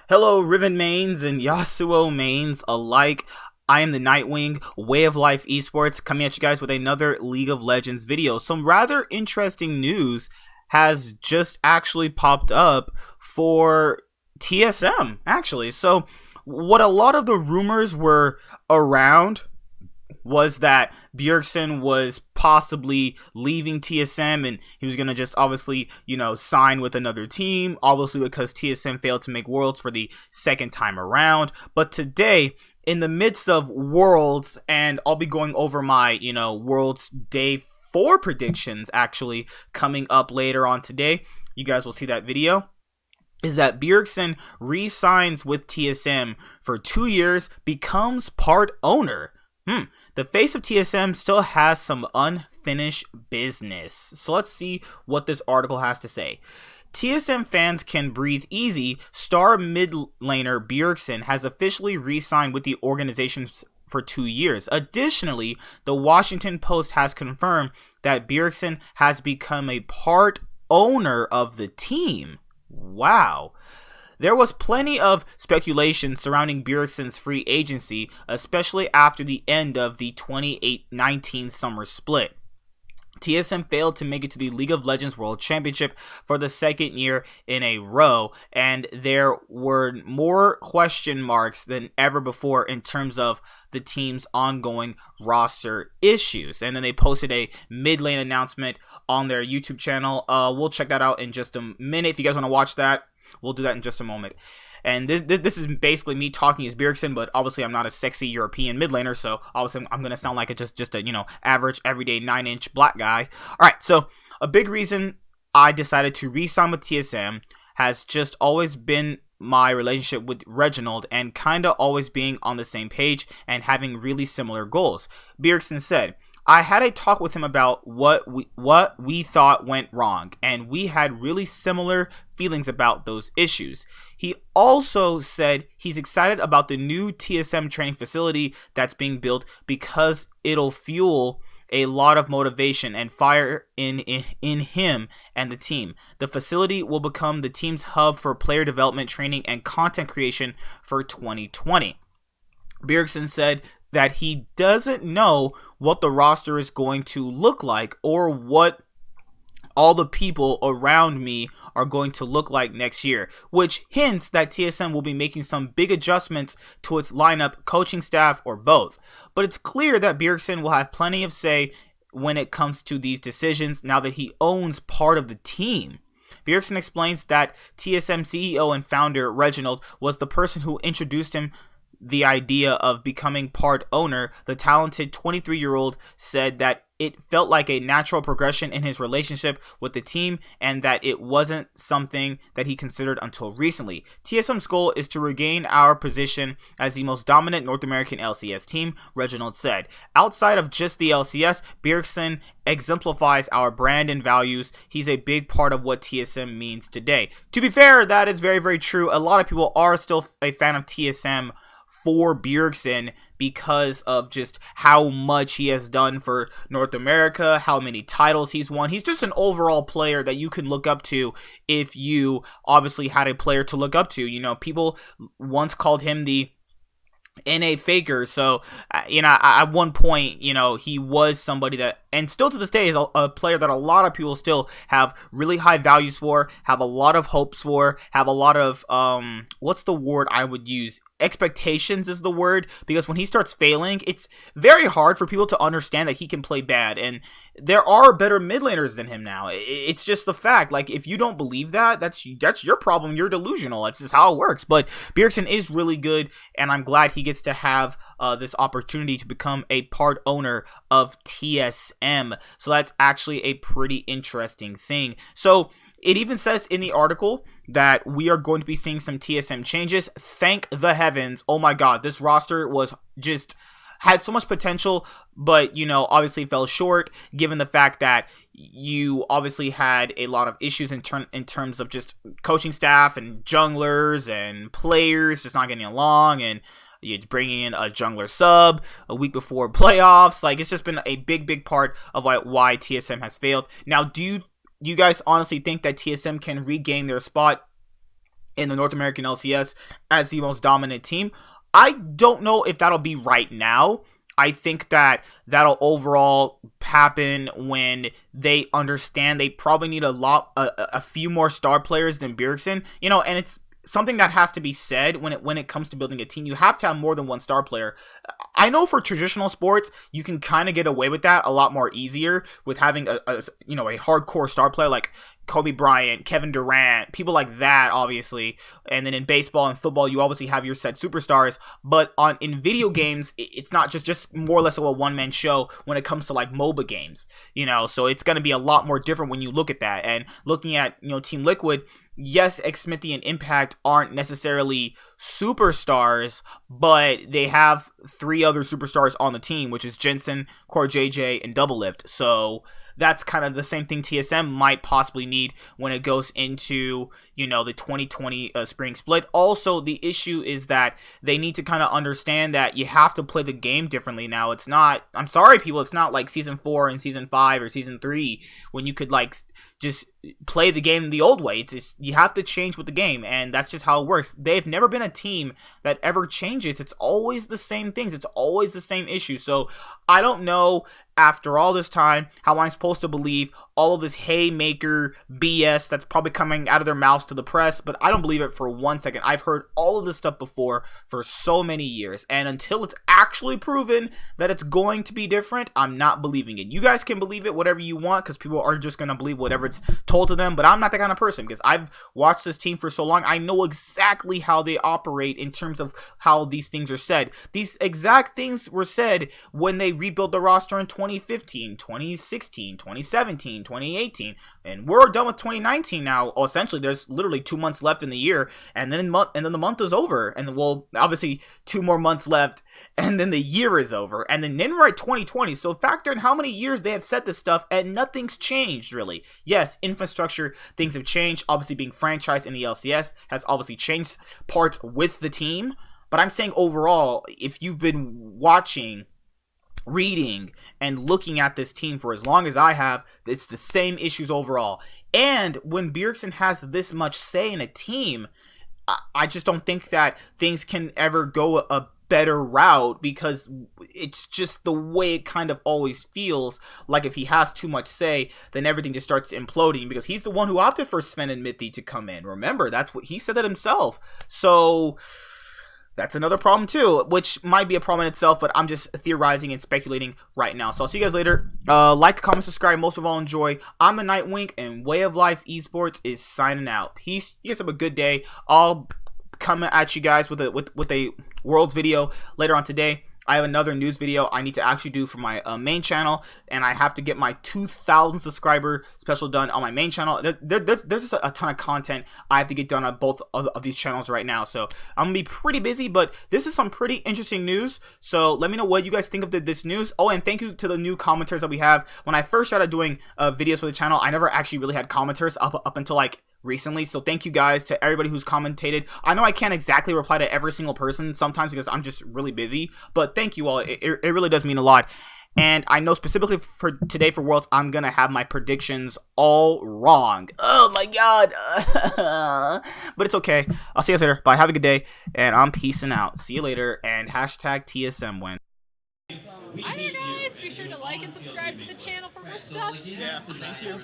Hello, Riven mains and Yasuo mains alike. I am the Nightwing, Way of Life Esports, coming at you guys with another League of Legends video. Some rather interesting news has just actually popped up for TSM, actually. So, what a lot of the rumors were around was that Bjergson was possibly leaving TSM and he was going to just obviously, sign with another team, obviously because TSM failed to make Worlds for the second time around. But today, in the midst of Worlds, and I'll be going over my, Worlds Day 4 predictions actually coming up later on today. You guys will see that video. Is that Bjergson re-signs with TSM for 2 years, becomes part owner. The face of TSM still has some unfinished business. So let's see what this article has to say. TSM fans can breathe easy. Star mid laner Bjergson has officially re-signed with the organization for 2 years. Additionally, the Washington Post has confirmed that Bjergson has become a part owner of the team. Wow. There was plenty of speculation surrounding Bjergson's free agency, especially after the end of the 2019 summer split. TSM failed to make it to the League of Legends World Championship for the second year in a row, and there were more question marks than ever before in terms of the team's ongoing roster issues. And then they posted a mid lane announcement on their YouTube channel. We'll check that out in just a minute. If you guys want to watch that, we'll do that in just a moment. And this is basically me talking as Bjergson, but obviously I'm not a sexy European mid laner, so obviously I'm going to sound like just a, average, everyday 9-inch black guy. Alright, so a big reason I decided to re-sign with TSM has just always been my relationship with Reginald and kind of always being on the same page and having really similar goals. Bjergson said, I had a talk with him about what we thought went wrong, and we had really similar feelings about those issues. He also said he's excited about the new TSM training facility that's being built because it'll fuel a lot of motivation and fire in him and the team. The facility will become the team's hub for player development, training, and content creation for 2020. Bjergson said that he doesn't know what the roster is going to look like or what all the people around me are going to look like next year, which hints that TSM will be making some big adjustments to its lineup, coaching staff, or both. But it's clear that Bjergson will have plenty of say when it comes to these decisions now that he owns part of the team. Bjergson explains that TSM CEO and founder Reginald was the person who introduced him the idea of becoming part owner. The talented 23-year-old said that it felt like a natural progression in his relationship with the team and that it wasn't something that he considered until recently. TSM's goal is to regain our position as the most dominant North American LCS team, Reginald said. Outside of just the LCS, Bjergson exemplifies our brand and values. He's a big part of what TSM means today. To be fair, that is very, very true. A lot of people are still a fan of TSM for Bjergson because of just how much he has done for North America, how many titles he's won. He's just an overall player that you can look up to if you obviously had a player to look up to. People once called him the NA faker, so at one point he was somebody that, and still to this day, is a player that a lot of people still have really high values for, have a lot of hopes for, have a lot of what's the word I would use, expectations is the word, because when he starts failing, it's very hard for people to understand that he can play bad, and there are better mid laners than him now. It's just the fact. Like, if you don't believe that, that's your problem. You're delusional. That's just how it works. But Bjergson is really good, and I'm glad he gets to have this opportunity to become a part owner of TSM. So that's actually a pretty interesting thing. So it even says in the article that we are going to be seeing some TSM changes. Thank the heavens. Oh my god, this roster was just had so much potential, but obviously fell short given the fact that you obviously had a lot of issues in terms of just coaching staff and junglers and players just not getting along, and You're bringing in a jungler sub a week before playoffs. Like, it's just been a big part of why TSM has failed. Now, do you guys honestly think that TSM can regain their spot in the North American LCS as the most dominant team? I don't know if that'll be right now. I think that that'll overall happen when they understand they probably need a few more star players than Bjergson, and it's something that has to be said when it comes to building a team. You have to have more than one star player. I know for traditional sports, you can kind of get away with that a lot more easier with having a hardcore star player like Kobe Bryant, Kevin Durant, people like that, obviously. And then in baseball and football, you obviously have your set superstars. But in video games, it's not just more or less of a one-man show when it comes to like MOBA games. So it's going to be a lot more different when you look at that. And looking at, Team Liquid, yes, Xmithy and Impact aren't necessarily superstars, but they have 3 other superstars on the team, which is Jensen, Core JJ, and Doublelift. So that's kind of the same thing TSM might possibly need when it goes into, the 2020 spring split. Also, the issue is that they need to kind of understand that you have to play the game differently now. It's not, I'm sorry, people, it's not like Season 4 and Season 5 or Season 3 when you could, like, just play the game the old way. It's just, you have to change with the game, and that's just how it works. They've never been a team that ever changes. It's always the same things. It's always the same issue. So I don't know, after all this time, how I'm supposed to believe all of this haymaker BS that's probably coming out of their mouths to the press, but I don't believe it for 1 second. I've heard all of this stuff before for so many years, and until it's actually proven that it's going to be different, I'm not believing it. You guys can believe it whatever you want, because people are just going to believe whatever it's told to them, but I'm not that kind of person, because I've watched this team for so long. I know exactly how they operate in terms of how these things are said. These exact things were said when they rebuilt the roster in 2015, 2016, 2017, 2018, and we're done with 2019 now. Essentially, there's literally 2 months left in the year, and then the month is over, and well, obviously 2 more months left, and then the year is over, and then we're at 2020. So factor in how many years they have said this stuff, and nothing's changed really. Yes, infrastructure, things have changed. Obviously, being franchised in the LCS has obviously changed parts with the team, but I'm saying overall, if you've been watching, reading, and looking at this team for as long as I have, it's the same issues overall. And when Bjergson has this much say in a team, I just don't think that things can ever go a better route, because it's just the way it kind of always feels. Like if he has too much say, then everything just starts imploding, because he's the one who opted for Sven and Mithy to come in. Remember, that's what he said that himself. So that's another problem too, which might be a problem in itself, but I'm just theorizing and speculating right now. So I'll see you guys later. Like, comment, subscribe. Most of all, enjoy. I'm the Nightwing, and Way of Life Esports is signing out. Peace. You guys have a good day. I'll come at you guys with a Worlds video later on today. I have another news video I need to actually do for my main channel, and I have to get my 2,000 subscriber special done on my main channel. There's just a ton of content I have to get done on both of these channels right now, so I'm gonna be pretty busy, but this is some pretty interesting news. So let me know what you guys think of this news. Oh, and thank you to the new commenters that we have. When I first started doing videos for the channel, I never actually really had commenters up until like recently, so thank you guys to everybody who's commentated. I know I can't exactly reply to every single person sometimes because I'm just really busy, but thank you all. It really does mean a lot. And I know specifically for today for Worlds, I'm gonna have my predictions all wrong. Oh my god. But it's okay. I'll see you guys later. Bye. Have a good day, and I'm peacing out. See you later, and hashtag TSM win. Hi there, guys. Be sure to like and subscribe to the channel for more stuff. Yeah, thank you.